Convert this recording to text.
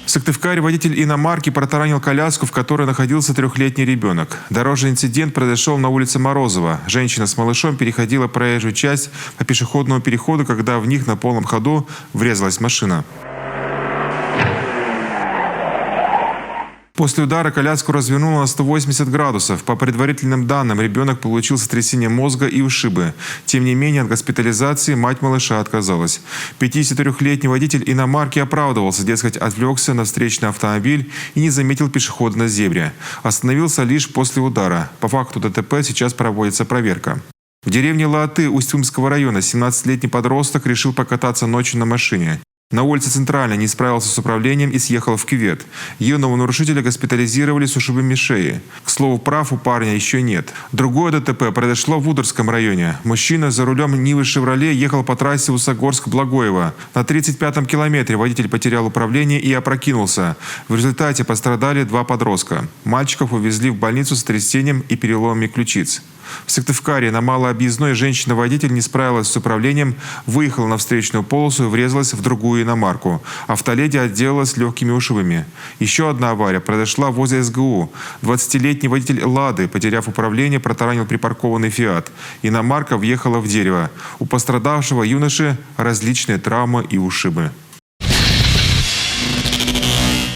В Сыктывкаре водитель иномарки протаранил коляску, в которой находился трехлетний ребенок. Дорожный инцидент произошел на улице Морозова. Женщина с малышом переходила проезжую часть по пешеходному переходу, когда в них на полном ходу врезалась машина. После удара коляску развернуло на 180 градусов. По предварительным данным, ребенок получил сотрясение мозга и ушибы. Тем не менее, от госпитализации мать малыша отказалась. 53-летний водитель иномарки оправдывался, дескать, отвлекся на встречный автомобиль и не заметил пешехода на зебре. Остановился лишь после удара. По факту ДТП сейчас проводится проверка. В деревне Лааты Усть-Умского района 17-летний подросток решил покататься ночью на машине. На улице Центральной не справился с управлением и съехал в кювет. Юного нарушителя госпитализировали с ушибами шеи. К слову, прав у парня еще нет. Другое ДТП произошло в Удорском районе. Мужчина за рулем Нивы «Шевроле» ехал по трассе Усогорск-Благоево. На 35-м километре водитель потерял управление и опрокинулся. В результате пострадали 2 подростка. Мальчиков увезли в больницу с сотрясением и переломами ключиц. В Сыктывкаре на малообъездной женщина-водитель не справилась с управлением, выехала на встречную полосу и врезалась в другую иномарку. Автоледи отделалась легкими ушибами. Еще одна авария произошла возле СГУ. 20-летний водитель «Лады», потеряв управление, протаранил припаркованный «Фиат». Иномарка въехала в дерево. У пострадавшего юноши различные травмы и ушибы.